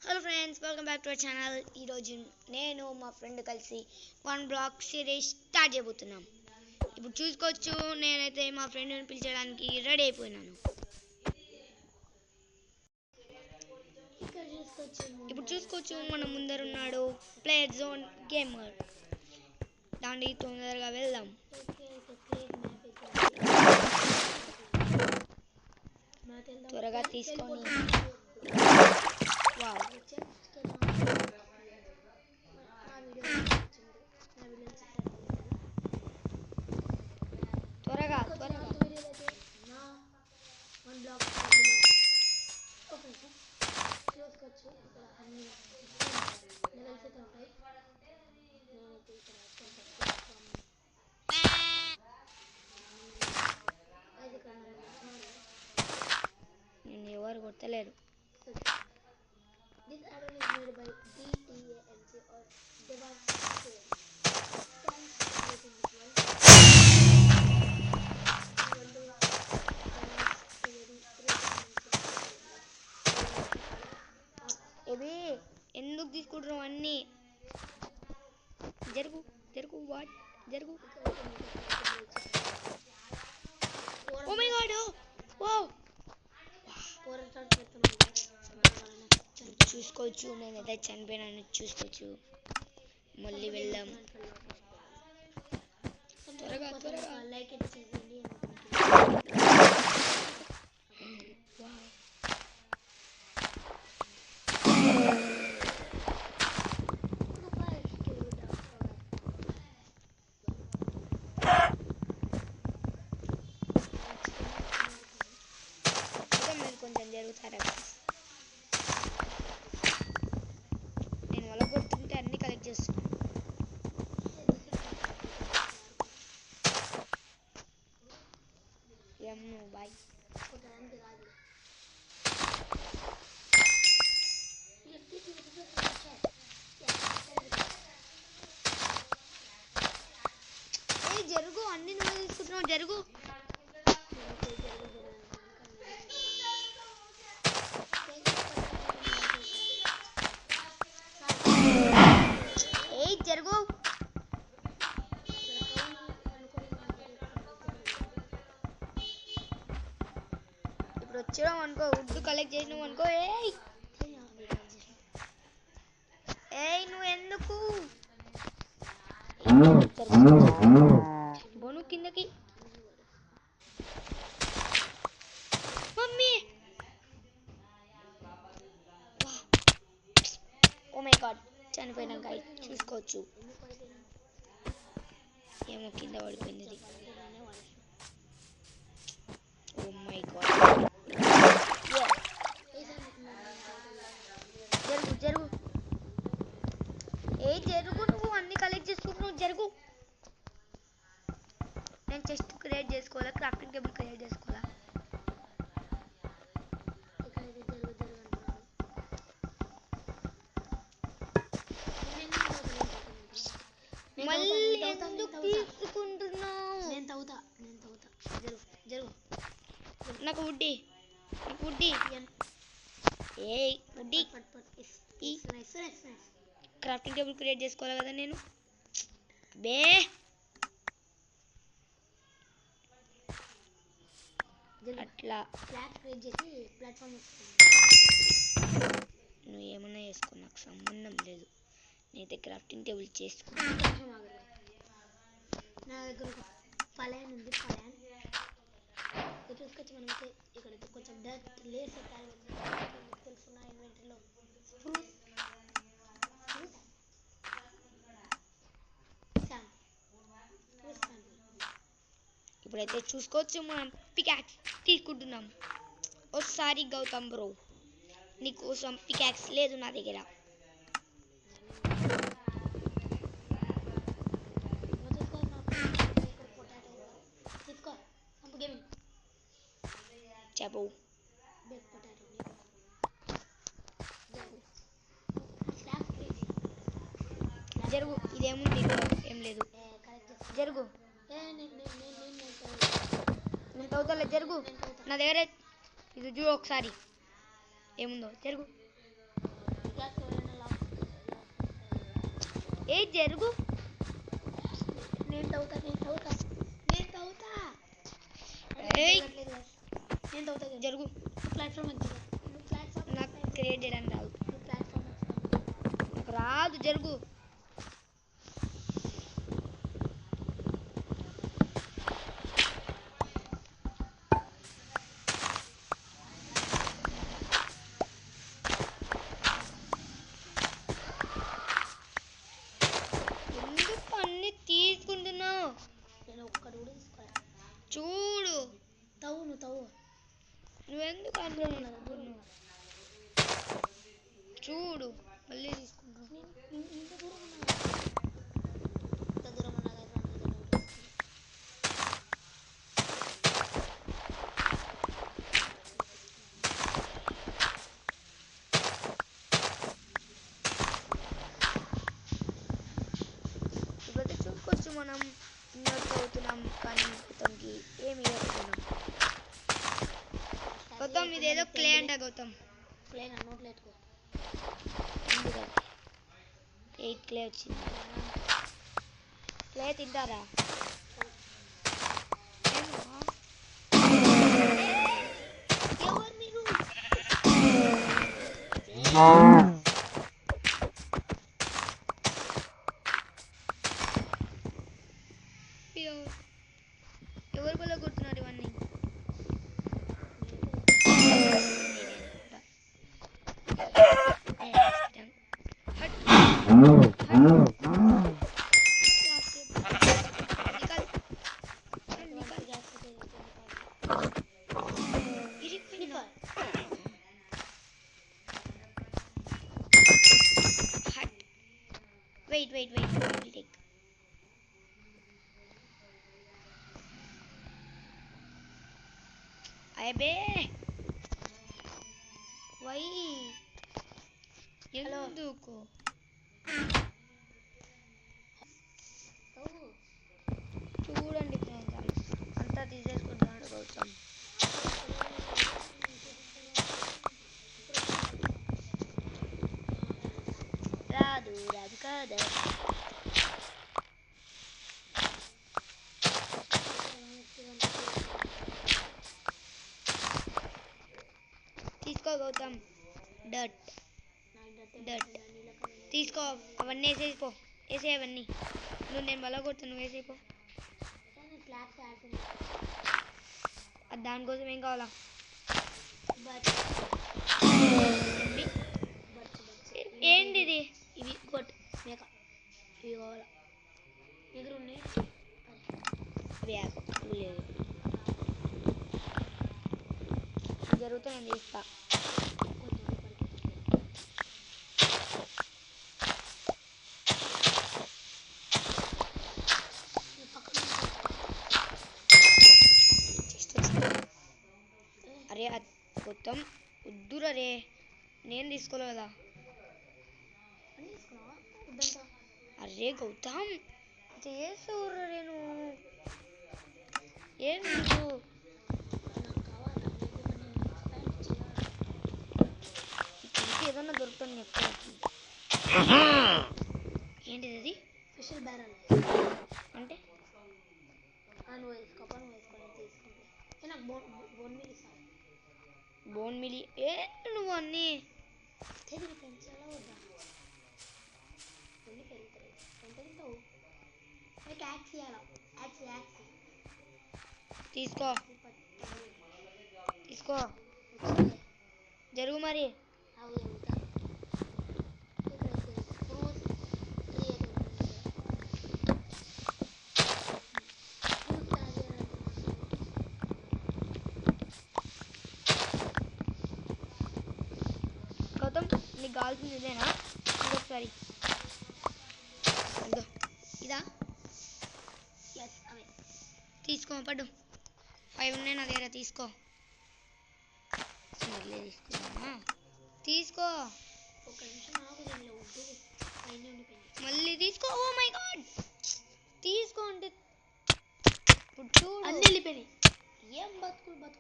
Hello friends, welcome back to our channel. ఈరోజు నేను మా ఫ్రెండ్ కలిసి వన్ బ్లాక్ సిరీస్ స్టార్ట్ చేయబోతున్నాం. ఇప్పుడు చూసుకోవచ్చు, నేనైతే మా ఫ్రెండ్ని పిలిచడానికి రెడీ అయిపోయినాను. ఇప్పుడు చూసుకోవచ్చు, మన ముందర ఉన్నాడు ప్లేయర్ జోన్ గేమర్. దానికి తొందరగా వెళ్దాం. త్వరగా తీసుకొని త్వరగా నేను ఎవరు కొట్టలేరు. This add-on is made by DTAMC or Devastation. Thanks for watching this one. ఇది ఎందుకు తీసుకుంటున్నావు? అన్నీ జరుగు జరుగు వాట్ జరుగు. ఓ మై గాడ్, ఓ చూసుకోవచ్చు, నేనైతే చనిపోయినాను. చూసుకోవచ్చు, మళ్ళీ వెళ్దాం. త్వరగా త్వరగా లైక్ చేయండి. కొంచెం జరుగుతారా? నేను వల కొడుతుంటే అన్ని కలెక్ట్ చేస్తున్నాను. బాయ్. జరుగు, అన్ని నువ్వు తీసుకుంటున్నావు. జరుగు. జరుగు. ఇప్పుడు వచ్చాం అనుకో, ఉడ్డు కలెక్ట్ చేసినావు అనుకో. ఏయ్ నువ్వు ఎందుకు బోను కిందకి? మమ్మీ, ఓ మై గాడ్, చనిపోయినాక చూసుకోవచ్చు. ఏమో కింద పడిపోయింది. ఓ మై గాడ్, జరుగు జరుగు. జరుగు, నువ్వు అన్ని కలెక్ట్ చేసుకుంటున్నావు. జరుగు. నేను చెస్ట్ క్రియేట్ చేసుకోవాలా, క్రాఫ్టింగ్ టేబుల్ క్రియేట్ చేసుకోవాలా. మళ్ళీ ఎందుకు తీసుకుంటున్నావు? నేను తవ్వుతా. జరుగు జరుగు. నాకు వుడ్డి, నాకు వుడ్డి. ఏయ్ వుడ్డి. క్రాఫ్టింగ్ టేబుల్ క్రియేట్ చేసుకోవాలి కదా నేను. బే అట్లా నువ్వు ఏమన్నా చేసుకో, నాకు సంబంధం లేదు. నేనైతే క్రాఫ్టింగ్ టేబుల్ చేసుకున్నాను. నా దగ్గర ఒక పలాన్ ఉంది. పలాన్ చూసుకొచ్చి మనమైతే ఇక్కడ కొంచెం డర్ట్ లేస్ తెలుసు నా ఇన్వెంటరీలో. ఇప్పుడైతే చూసుకోవచ్చు, మనం పికాక్స్ తీసుకుంటున్నాం. ఓసారి గౌతమ్ బ్రో, నీకోసం పికాక్స్ లేదు నా దగ్గర. చెప్పు. జరుగు. ఇదేముంది? ఏం లేదు. జరుగు. నేను తవ్వుతాలే. జరుగు. నా దగ్గర ఇది చూడు ఒకసారి ఏముందో. జరుగు. ఏ జరుగు. నేను తవ్వుతా ఏయ్ నేను తవ్వుతా జరుగు. ప్లాట్ఫామ్ నాకు క్రియేట్ చేయడానికి రాదు. ప్లాట్ఫామ్ నాకు రాదు, జరుగు. ఎందుకు అన్ని తీసుకుంటున్నావు? నేను ఒక్కడు కూడా తీసుకోవాలి. చూడు, తవ్వు నువ్వెందుకు అనుకుంటున్నావు? చూడు, మళ్ళీ తీసుకుంటావు. ఇంత దూరం ఉన్నా ఇప్పుడైతే చూసుకోవచ్చు మనం ఇన్నోట్ అవుతున్నాం, కానీ గౌతమ్కి ఏమి ఇవ్వకపోతున్నాం. గౌతమ్ ఇదేదో క్లే అంట. గౌతమ్ క్లే నా నోట్లో ఎట్టుకో. 8 క్లే వచ్చింది. క్లే తింటారా? ఎవరు మీరు? ఎవరు వల్ల కొడుతున్నారు ఇవన్నీ? Wait. I'll take. అబ్బే వై ఎందుకు? చూడండి ఫ్రెండ్స్, అంతా తీసేసుకుంటున్నాడు గౌతమ్. రాదు కదా. తీసుకో గౌతమ్, డట్ తీసుకో. అవన్నీ వేసేసిపో, వేసే అవన్నీ. నేను బల కొడుతాను, నువ్వు వేసేపో. అది దానికోసం ఏం కావాలా? ఏంటిది? ఇవి గొట్ మేక, ఇవి కావాలా? దగ్గర ఉన్నాయి. లేదు, జరుగుతూ నేను తీస్తా. అరే మొత్తం వద్దురా రే, నేను తీసుకోలే కదా. అరే గౌతమ్ చేస్తుర్రా నేను ఏం ఏదన్నా దొరుకుతుంది ఎక్కడికి. ఏంటిది అది? స్పెషల్ బ్యారల్ అంటే నువ్వు వేసుకోని తీసుకుంటే నాకు బోన్ మిల్ ఇస్తాను. బోన్ మిలి ఏ నువ్వు అన్నీ తెలియదు పెంచాలా వద్దా? కొన్ని పెరుగుతాయి. ఎంత తింటావు? నీకు యాక్స్ ఇవ్వాలా? యాక్స్ తీసుకో జరుగు మరి. గౌతమ్ నీకు కావాల్సింది ఇదేనా? ఇంకొకసారి ఇదో ఇదా? తీసుకో పడ్డు. 5 ఉన్నాయి నా దగ్గర, తీసుకో. మళ్ళీ తీసుకున్నా, తీసుకో. ఒక నిమిషం ఆగు, దీనిలో వద్దు, పైన ఉండిపోయింది. మళ్ళీ తీసుకో. ఓ మై గాడ్, తీసుకో అంటే పుట్టు అన్నీ వెళ్ళిపోయినాయి. ఏం బతుకుతున్నావు?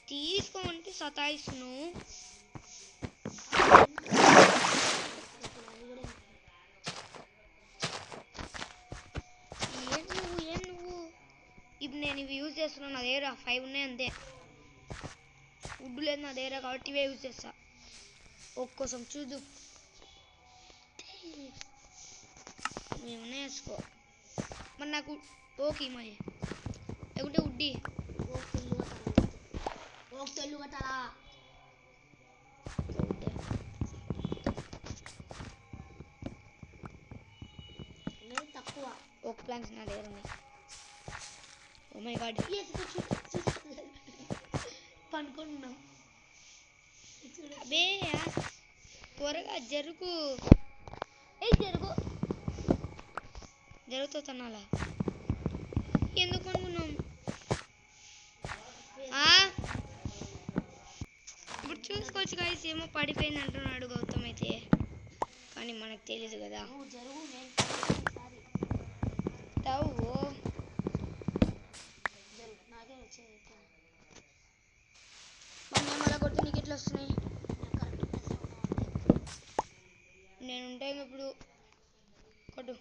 తీసుకో అంటే సతాయిస్తున్నావు. ఇప్పుడు నేను ఇవి యూజ్ చేస్తున్నాను, నా దగ్గర 5 ఉన్నాయి అంతే. వుడ్ లేదు నా దగ్గర కాబట్టి ఇవే యూజ్ చేస్తా. ఒక్కోసం చూద్దు ఏమన్నా వేసుకో. మరి నాకు ఓకే మరి లేకుంటే వుడ్డి తెల్లు కట్టాలా తక్కువ ఒక ప్లాంక్స్ నా దగ్గర ఉన్నాయి. ఓ మై గాడ్ పనుకున్నాం. అబే త్వరగా జరుగు. ఏ జరుగు జరుగుతూ తనాలా ఎందుకు అనుకున్నాం. ఇప్పుడు చూసుకోవచ్చు గాయస్, ఏమో పడిపోయింది అంటున్నాడు గౌతమ్ అయితే, కానీ మనకు తెలీదు కదా. తవ్వు మళ్ళీ కొట్టు, నీకు ఎట్లా వస్తున్నాయి? నేను ఉంటాను ఇప్పుడు. కొట్టు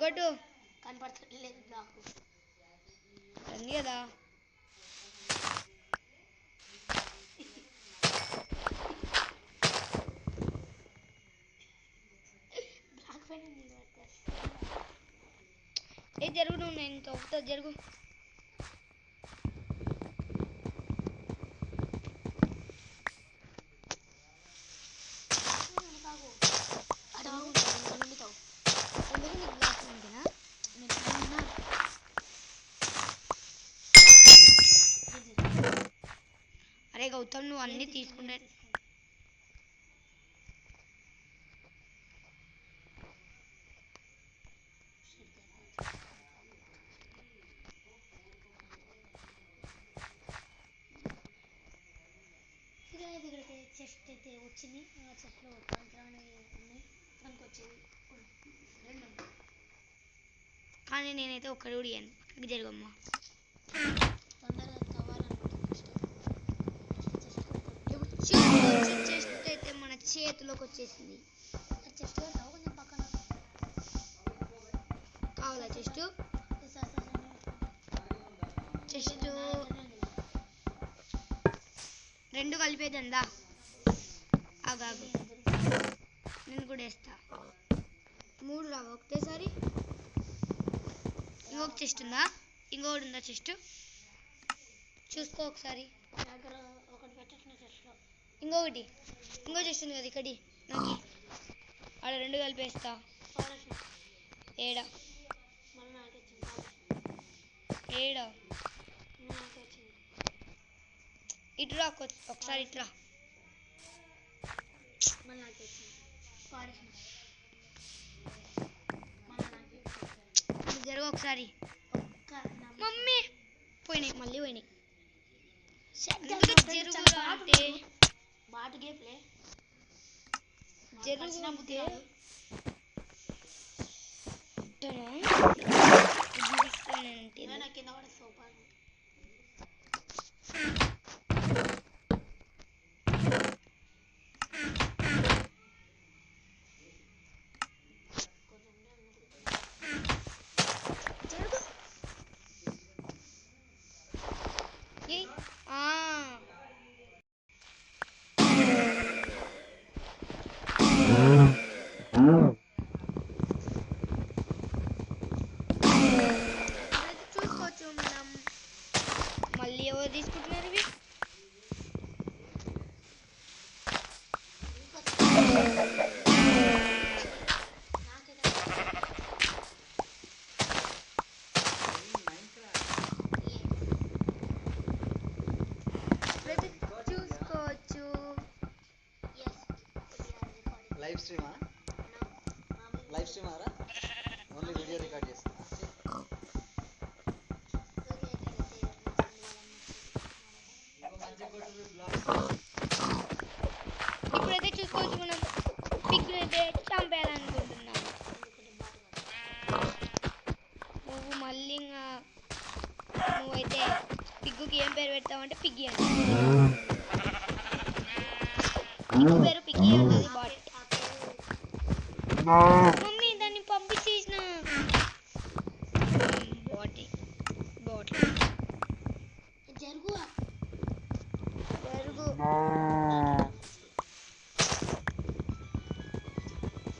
కొట్టు కనపడతలేదు నాకు అంది కదా. ఏ జరుగు, నువ్వు నేను తవ్వుతా జరుగు. ఎందుకు నీకు బ్లాక్ ఉంటేనా? అరే గౌతమ్ నువ్వు అన్నీ తీసుకున్నా. ఇక్కడైతే చెస్ట్ అయితే వచ్చింది. ఆ చెస్ట్లో ఉన్నాయి, మనకు వచ్చేది 2. కానీ నేనైతే ఒక్కడు కూడా ఇయ్యాను. పక్కకి జరగమ్మా. తొందరగా తవ్వాలన్నమాట. చెస్ట్ అయితే మన చేతిలోకి వచ్చేసింది. చెస్ట్ కొంచెం పక్కన కావాలా చెస్ట్? చెస్ట్ 2 కలిపేదందా? ఆగాగు నేను కూడా వేస్తా. 3 రావా ఒకటేసారి? ఇంకొక చెస్ట్ ఉందా? ఇంకొకటి ఉందా చెస్ట్? చూసుకో ఒకసారి. ఇంకొకటి ఇంకో చెస్ట్ ఉంది కదా ఇక్కడి నాకు. ఆడ 2 కలిపేస్తా. ఏడా ఏడా ఇటురా ఒకసారి ఇటురా. జరుగు ఒకసారి. మమ్మీ పోయినాయి, మళ్ళీ పోయినాయి. జరుగురా అంటే బాటుకే ప్లే జరుగుతుంటే కింద పడే సోఫా చూసుకోవచ్చు మనం. మళ్ళీ ఎవరు తీసుకుంటున్నారు ఇవి? చూసుకోవచ్చు. లైవ్ స్ట్రీమా? లైవ్ స్ట్రీమ్ ఆరా? ఓన్లీ వీడియో రికార్డ్ చేస్తా. ఇప్పుడైతే చూసుకోవచ్చు మనం పిగ్ అయితే చంపేయాలనుకుంటున్నాం. నువ్వు మళ్ళీ నువ్వైతే పిగ్గుకి ఏం పేరు పెడతావంటే పిగ్గి అని. పిగ్గు పేరు పిగ్గి ఉంటుంది. బాట్ మమ్మీ దాన్ని పంపించేసిన బాట్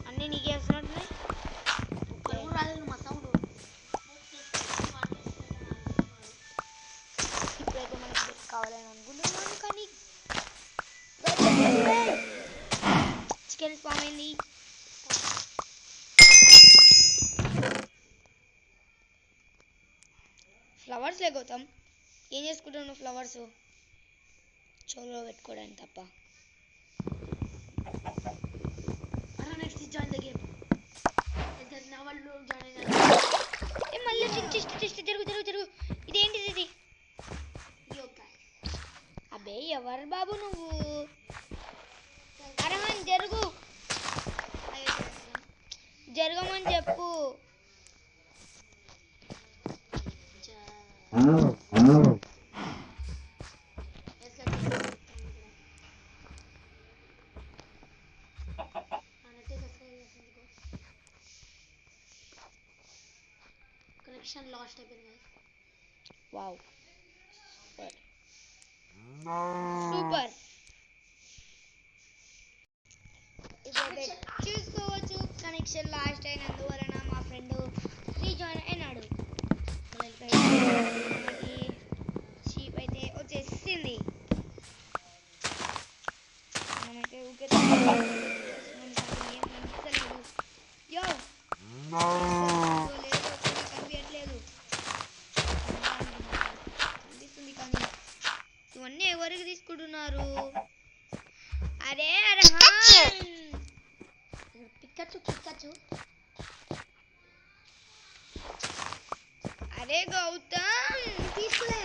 అన్నీ నీకే వస్తున్నట్టున్నాయి. ఒక్కరు కూడా రాలేదు మా సౌండ్. ఇప్పుడైతే మనకి బెడ్ కావాలని అనుకుంటున్నాను కానీ చికెన్ స్పామ్ అయింది. ఫ్లవర్స్ లేకపోతాం. ఏం చేసుకుంటాను ఫ్లవర్స్ చెవులో పెట్టుకోవడానికి తప్ప. Next join the game. నా వాళ్ళు జాయిన్ అయినారు. మళ్ళీ జరుగు జరుగు జరుగు. ఇదేంటిది ఇది? అబ్బే ఎవరు బాబు నువ్వు? అరహన్ జరుగు, జరగమని చెప్పు. కనెక్షన్ లాస్ట్ అయిపోయింది. Wow super. ఇప్పుడైతే చూసుకోవచ్చు కనెక్షన్ లాస్ట్ అయినందువలన మా ఫ్రెండ్ రీజాయిన్ అయినాడు. మనకి షీప్ అయితే వచ్చేసింది. మనమైతే ఊకే ఏం కనిపిస్తలేదు. యో లేదో కనిపించట్లేదు. కనిపిస్తుంది కానీ ఇవన్నీ ఎవరికి తీసుకుంటున్నారు? అరే అర్హాన్ పిక్కచ్చు. అరే గౌతమ్ తీసుకులే.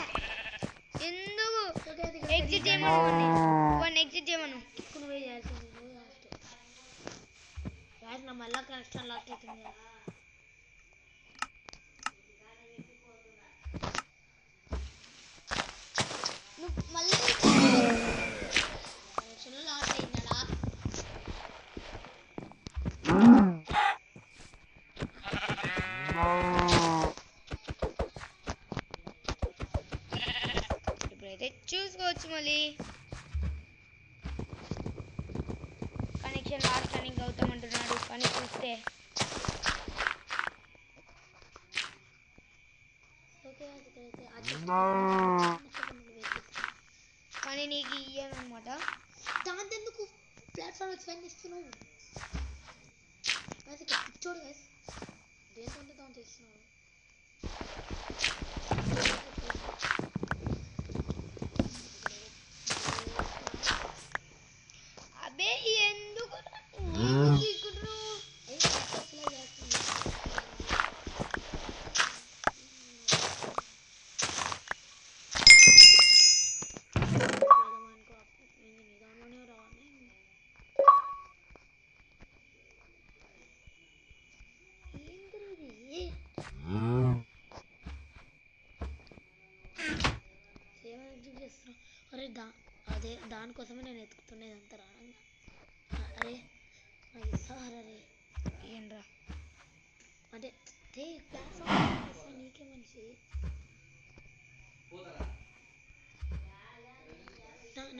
ఎందుకు ఎగ్జిట్ చేయమను? వన్ ఎగ్జిట్ చేయమను. నువ్వే చేయాల్సింది. నా మళ్ళా కనెక్షన్ లాస్ట్ అవుతుంది కదా. నువ్వు మళ్ళీ కనెక్షన్ లాస్ట్ అయిందా? ఇప్పుడైతే చూసుకోవచ్చు మళ్ళీ కనెక్షన్ లాస్ట్ అని గౌతమ్ అంటున్నాడు. కానీ చూస్తే కానీ నీకు ఇయ్యను అనమాట. దాంతో ఎందుకు ప్లాట్ఫామ్ ఎక్స్పాండ్ చేస్తున్నావు? చూడు గైస్, దేంతో దాని చేస్తున్నావు? అబ్బే ఎందుకు తీసుకుంటున్నావు? అరే అదే దానికోసమే నేను ఎత్తుకుతుండేది అంత రానంగా. అరే సార్ అరే ఏంట్రా అంటే ప్లాట్ఫామ్ నీకే మనిషి.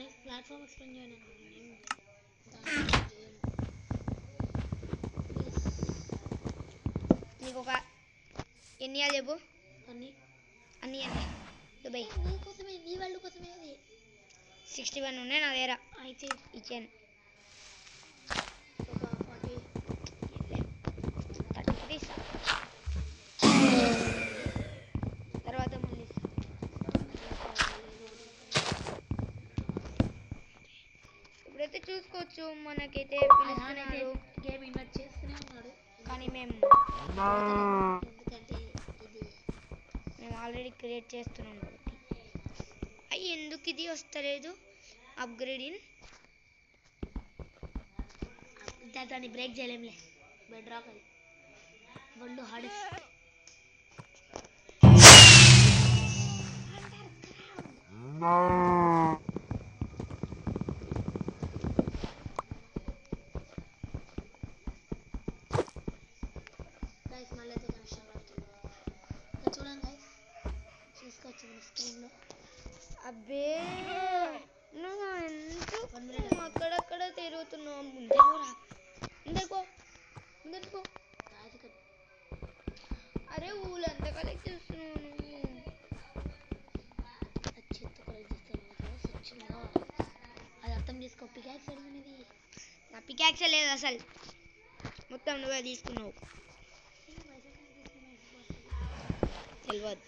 నెక్స్ట్ ప్లాట్ఫామ్ ఎక్స్ప్లెయిన్ చేయను. నీకు ఒక ఎన్ని ఇవ్వాలి చెప్పు? అన్నీ అన్నీ దుబాయ్ నీకోసమే, నీ వాళ్ళ కోసమే. అది 61 ఉన్నాయి నా దగ్గర. అయితే ఇచ్చాను. ఒక 40 33 ఇస్తా. తర్వాత మళ్ళీ ఇస్తా. ఇప్పుడైతే చూసుకోవచ్చు మనకైతే పిలుస్తున్నారు. గేమ్ ఇన్వైట్ చేస్తూనే ఉన్నాడు కానీ మేము ఎందుకంటే మేము ఆల్రెడీ క్రియేట్ చేస్తున్నాం కాబట్టి. అయ్యి ఎందుకు ఇది వస్తలేదు? అప్గ్రేడింగ్ దాన్ని బ్రేక్ చేయలేంలే. బెడ్ రాక్ అది వరల్డ్ హార్డెస్ట్. గైస్ మళ్ళీ అయితే కనెక్షన్ వస్తుంది. చూడండి గైస్, చూసుకోవచ్చు మన స్క్రీన్లో. అబ్బే నువ్వు తీసుకో పికాక్స్ అడిగినది. నా పికాక్సే లేదు అసలు, మొత్తం నువ్వే తీసుకున్నావు. తెలియదు.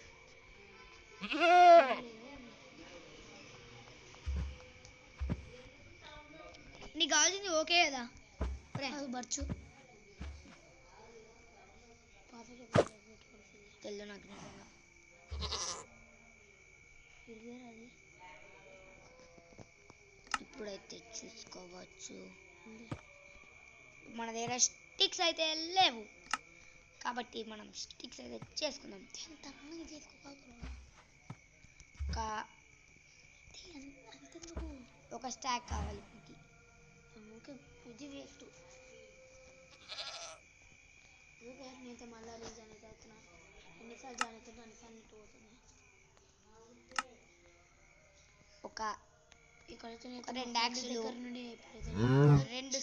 నీకు కావాల్సింది ఓకే కదా? అది బర్చు తెలు నాకు నిజంగా. ఇప్పుడైతే చూసుకోవచ్చు. మన దగ్గర స్టిక్స్ అయితే లేవు కాబట్టి మనం స్టిక్స్ అయితే చేసుకుందాం. ఒక స్టాక్ కావాలి మనకి. ఓకే ఇది వేస్ట్. నేనైతే మళ్ళీ రీజన్ అయితే అవుతున్నా. ఎన్నిసార్లు జాయిన్ అవుతుంది అన్నిసార్లు నెట్ పోతుంది. ఒక ఇక్కడైతే రెండు యాక్సులు దగ్గర నుండి రెండు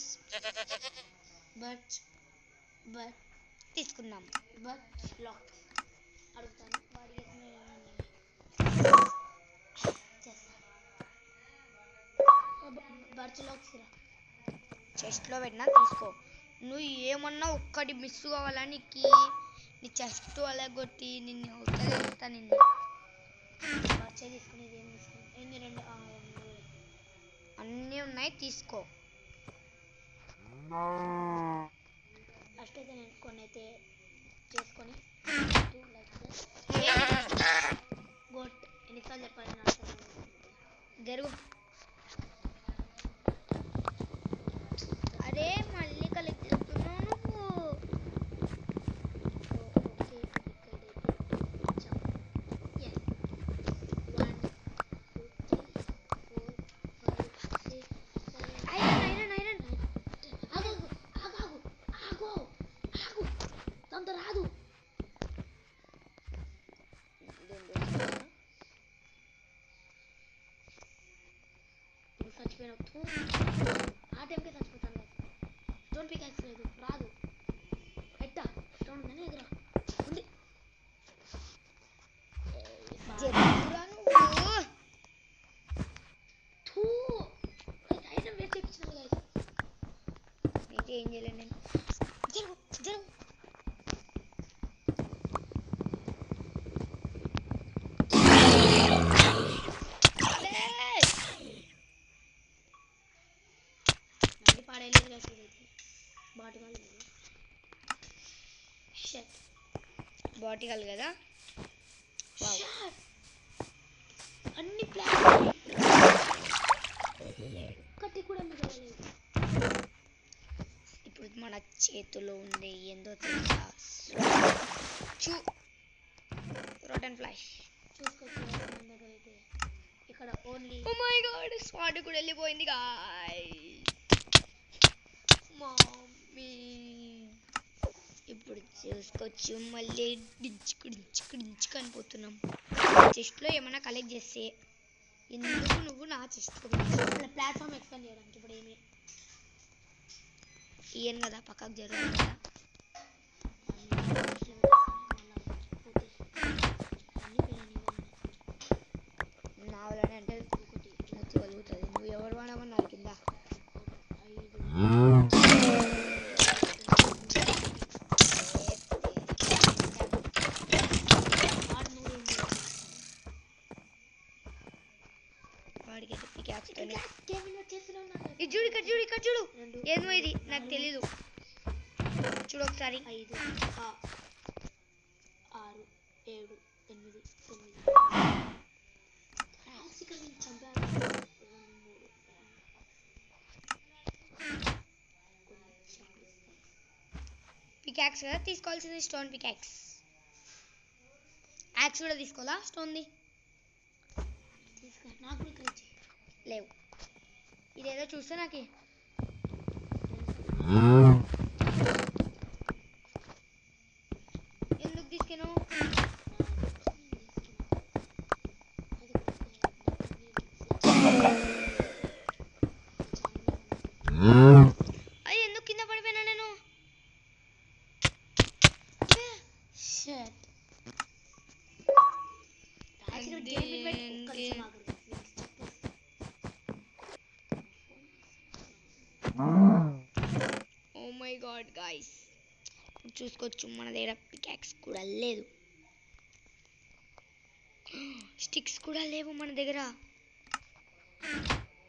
బట్ తీసుకుందాం. బట్ లాక్ అడుగుతాను వాడి బర్చ్ లాక్స్ రా చెస్ట్లో పెట్టినా తీసుకో. నువ్వు ఏమన్నా ఒక్కటి మిస్ కావాలని నీ చెస్ట్ అలా కొట్టి నిన్ను అవుతా నిన్ను. బర్చే తీసుకునేది ఏం తీసుకుని ఎన్ని రెండు అన్నీ ఉన్నాయి తీసుకో. ఫస్ట్ అయితే నేను కొన్ని అయితే చేసుకొని గోట్ ఎన్నిసార్లు చెప్పాలి జరుగు. అరే మళ్ళీ కలెక్ట్ చేస్తున్నావు నువ్వు. ఓకే ఇక్కడైతే రాదు. చచ్చిపోయినట్టు ఆ టైంకే చచ్చిపోతాను. స్టోన్ పికాక్స్ లేదు రాదు. ఎట్టా స్టోన్ ఉందని ఎదురా ఉంది. ఐటమ్ వేస్ట్ చేయించినాను గైస్. అయితే ఏం చేయలేను నేను. జరుగు జరుగు పాడేయలేదు గైస్. ఇదైతే బాటిల్ షట్ బాటిల్ కదా. అన్ని ప్లాన్ ఒక్కటి కూడా మిగలలేదు. ఇప్పుడు మన చేతిలో ఉండే ఏందో తెలుసా? Rotten flesh. చూసుకోవచ్చు మన దగ్గర అయితే. ఇక్కడ ఓన్లీ ఓ మై గాడ్ స్వాట్ కూడా వెళ్ళిపోయింది గాయ్స్. మమ్మీ ఇప్పుడు చూసుకోవచ్చు. మళ్ళీ డించుకు అనిపోతున్నాం. చెస్ట్లో ఏమైనా కలెక్ట్ చేస్తే ఎందుకు నువ్వు నా చెస్ట్లో ప్లాట్ఫామ్ ఎక్స్పాండ్ చేయడానికి ఇప్పుడు ఏమి ఇయ్యను కదా, పక్కకు జరగాలి కదా. నా వల్లనే అంటే నచ్చి కలుగుతుంది. నువ్వు ఎవరు వాడమన్నారు కింద? వాడికి చూడు ఇక్కడ చూడు ఏమో ఇది నాకు తెలీదు. చూడు ఒకసారి. 5 6 7 8 9 పికాక్స్ కదా తీసుకోవాల్సింది. Stone peacocks. యాక్స్ కూడా తీసుకోవాలా? స్టోన్ది నాకు కూడా ట్రై చేయి. లేవు. ఇదేదో చూస్తే నాకు ఎందుకు తీసుకెను? అది ఎందుకు కింద పడిపోయినా నేను? గాయ్స్ చూసుకోవచ్చు మన దగ్గర పికాక్స్ కూడా లేదు, స్టిక్స్ కూడా లేవు మన దగ్గర.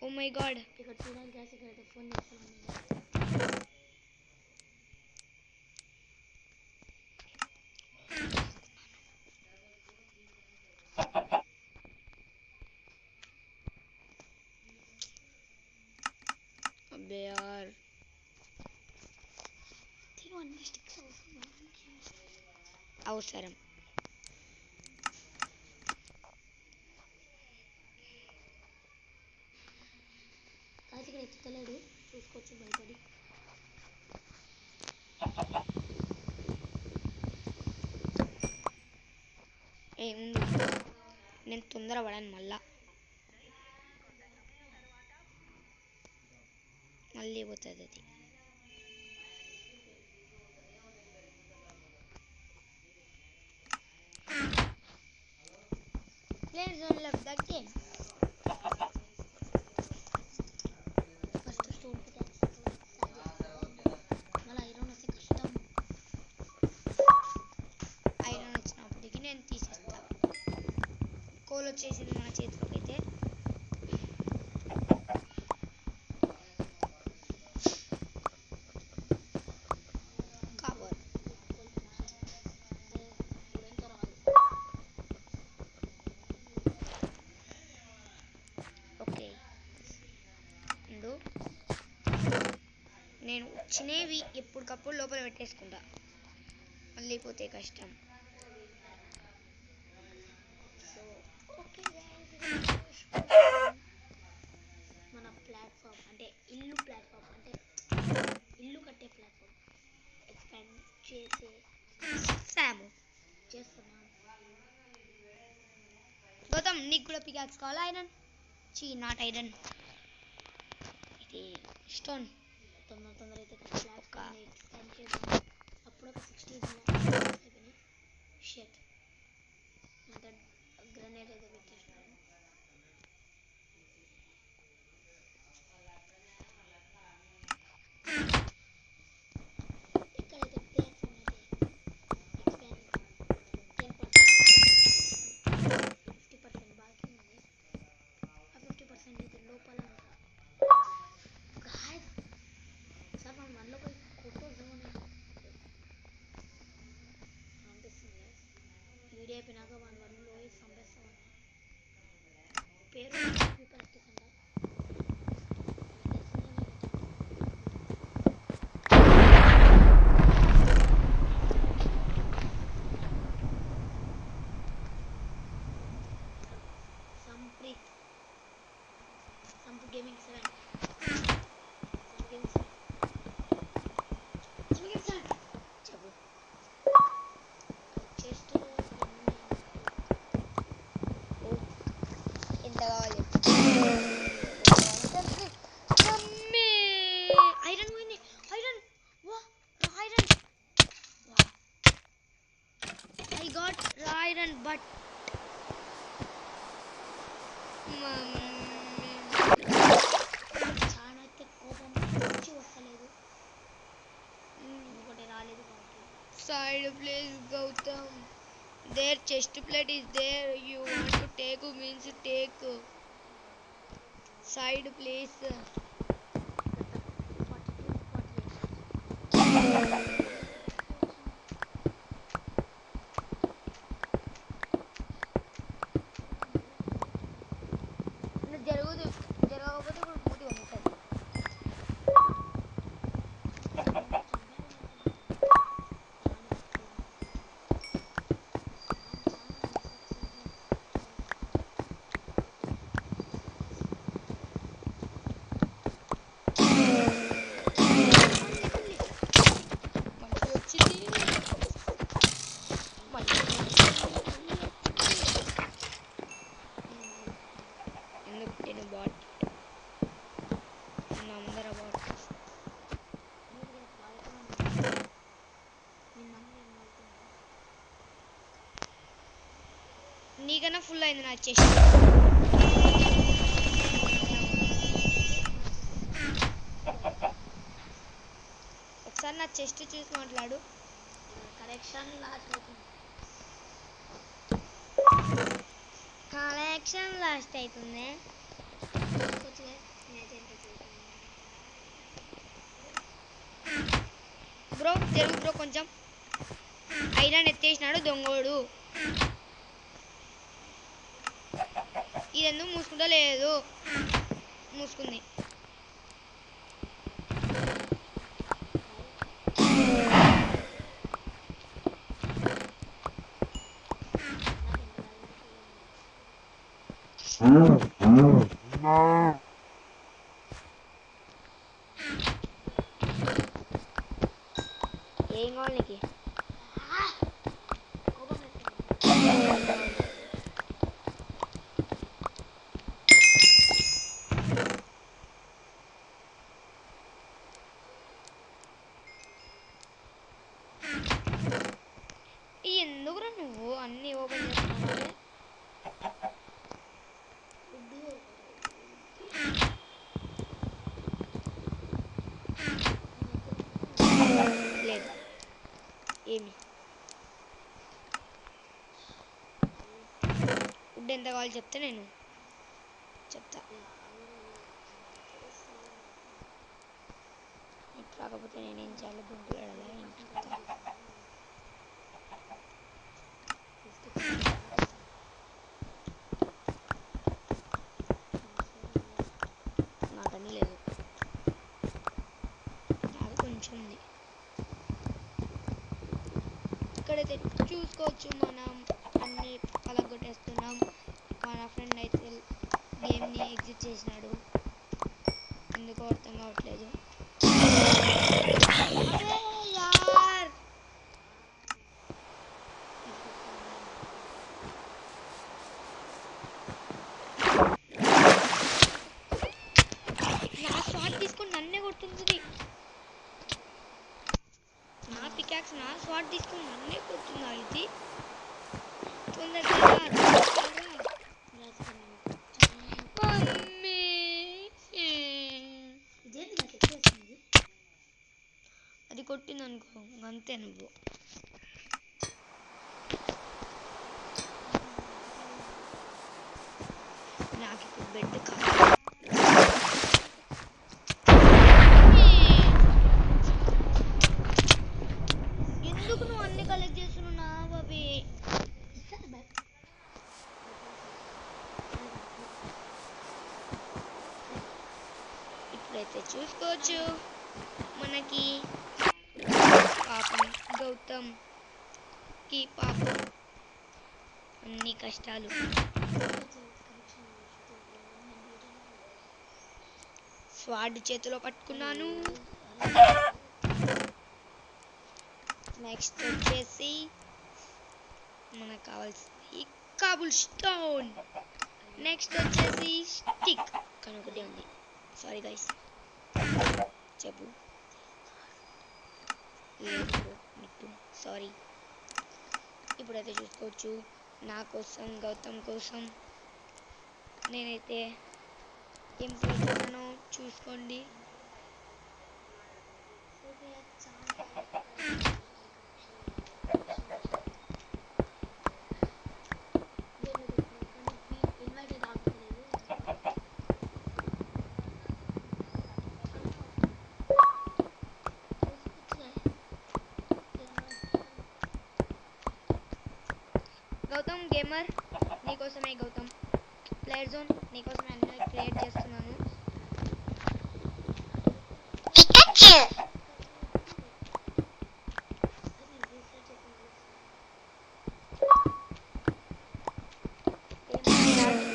Oh my god. ఇక్కడ చూడాలి guys, ఇక్కడ ఫోన్ చేస్తున్నాను. అబ్బే యార్ తిను అన్ని స్టిక్స్ అవసరం. guys, ఇక్కడ ఎత్తుతలేడు చూసుకోవచ్చు భయపడి. ఏ ఉండు, నేను తొందర పడాను మళ్ళీ పోతుంది అది. Players don't love that game. First stone peacocks మళ్ళీ ఐరన్ వస్తే కష్టం. ఐరన్ వచ్చినప్పటికి నేను తీసేస్తా. కోల్ వచ్చేసింది మన చేతిలోకి అయితే. Cover okay. నేను వచ్చినవి ఎప్పటికప్పుడు లోపల పెట్టేసుకుంటా, మళ్ళీ పోతే కష్టం. మన ప్లాట్ఫామ్ అంటే ఇల్లు ప్లాట్ఫామ్ అంటే ఇల్లు కట్టే ప్లాట్ఫామ్ ఎక్స్పాండ్ చేస్తున్నాం. గౌతమ్ నీకు కూడా పికాక్స్ కావాలా? ఐరన్ నాట్ ఐరన్, ఇది స్టోన్. తొందర అయితే ప్లాట్ఫామ్ ఎక్స్పాండ్ చేద్దాం. అప్పుడు ఒక 16 అయిపోయినాయి. షెట్ అంత గ్రనేడ్ అయితే పెట్టేసినాను. ఇక్కడైతే ప్లాట్ఫామ్ అయితే ఎక్స్పాండ్ 10% 50% బాకీ ఉంది. ఆ 50% అయితే లోపల గాయ్స్ సార్ మనం మనలో పోయి కొట్టొద్దామని అనిపిస్తుంది. వీడియో అయిపోయినాక 1-1లో పోయి చంపేస్తామని పేరు ప్రాక్టీస్ అంట. సంపు గేమింగ్ 7 చెప్పు. చెస్ట్ ఎంత కావాలి? ఐరన్ పోయింది. Iron iron I got iron but చాలా అయితే కోపం వచ్చి వస్తలేదు, ఎందుకంటే రాలేదు కాబట్టి. Side place, Gautam. Their chest plate is there. You want to take means take. Side place. 42-48 జరగకపోతే ఇప్పుడు పూర్తి ఉంటుంది. నీకన్నా ఫుల్ అయింది నా చెస్ట్. ఒకసారి నా చెస్ట్ చూసి మాట్లాడు. కరెక్షన్ లాస్ట్ అవుతుంది. కలెక్షన్ లాస్ట్ అవుతుంది. బ్రో జరుగు బ్రో కొంచెం. ఐరన్ ఎత్తేసినాడు దొంగోడు. ఇదెందుకు మూసుకుంటా లేదు. మూసుకుంది. ఏం కావాలి నీకు? ఎందుకురా నువ్వు అన్ని ఓపెన్ చేస్తున్నావు? లేదు ఏమి ఫుడ్ ఎంత కావాలి చెప్తే నేను చెప్తా. ఇప్పుడు రాకపోతే నేనేం చేయాలి? గుంపులు ఆడాలి ఇంటికి. నాకన్నీ లేదు, నాకు కొంచెం ఉంది. ఇక్కడైతే చూసుకోవచ్చు మనం అన్ని పలగొట్టేస్తున్నాం. మన ఫ్రెండ్ అయితే గేమ్ని ఎగ్జిట్ చేసినాడు, ఎందుకో అర్థం కావట్లేదు. యార్ నా స్వాట్ తీసుకొని నన్నే కొడుతుంది. నా పికాక్స్ నా స్వాట్ తీసుకొని నన్నే కొడుతుందా ఇది? తొందరగా మమ్మీ. అది కొట్టింది అనుకో అంతే నువ్వు. నాకు ఇప్పుడు బెడ్ కావాలి. ఎందుకు నువ్వు అన్ని కలెక్ట్ చేస్తున్నావు బాబీ? ఇప్పుడైతే చూసుకోవచ్చు మనకి పాపం గౌతమ్కి పాపం అన్ని కష్టాలు. స్వాడ్ చేతిలో పట్టుకున్నాను. నెక్స్ట్ వచ్చేసి మనకు కావాల్సింది కాబుల్ స్టోన్. నెక్స్ట్ వచ్చేసి స్టిక్. కానీ ఒకటే ఉంది. Sorry guys. చెప్పు. లేదు మిట్టు సారీ. ఇప్పుడైతే చూసుకోవచ్చు నా కోసం గౌతమ్ కోసం నేనైతే ఏం చేస్తున్నానో చూసుకోండి. గౌతమ్ గేమర్ నీకోసమే. గౌతమ్ ప్లేయర్ జోన్ నీకోసమే అన్నీ క్రియేట్ చేస్తున్నాను.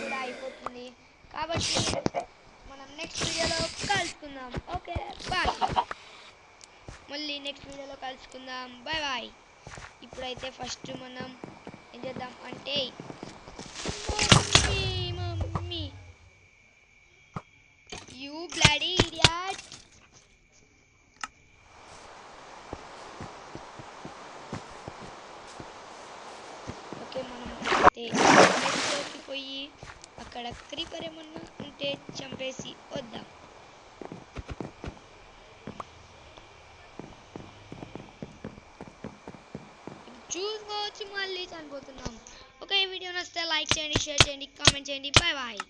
కూడా అయిపోతుంది కాబట్టి మనం నెక్స్ట్ వీడియోలో కలుసుకుందాం. Okay bye. మళ్ళీ నెక్స్ట్ వీడియోలో కలుసుకుందాం. Bye bye. ఇప్పుడైతే ఫస్ట్ మనం ఏం చేద్దాం అంటే mummy you bloody idiot. Okay మనం అయితే నెక్స్ట్లోకి పోయి అక్కడ క్రీపర్ ఏమన్నా ఉంటే చంపేసి వద్దాం. చూసుకోవచ్చు మళ్ళీ చనిపోతున్నాం. ఓకే, ఈ వీడియో నచ్చితే లైక్ చేయండి, షేర్ చేయండి, కామెంట్ చేయండి. Bye bye.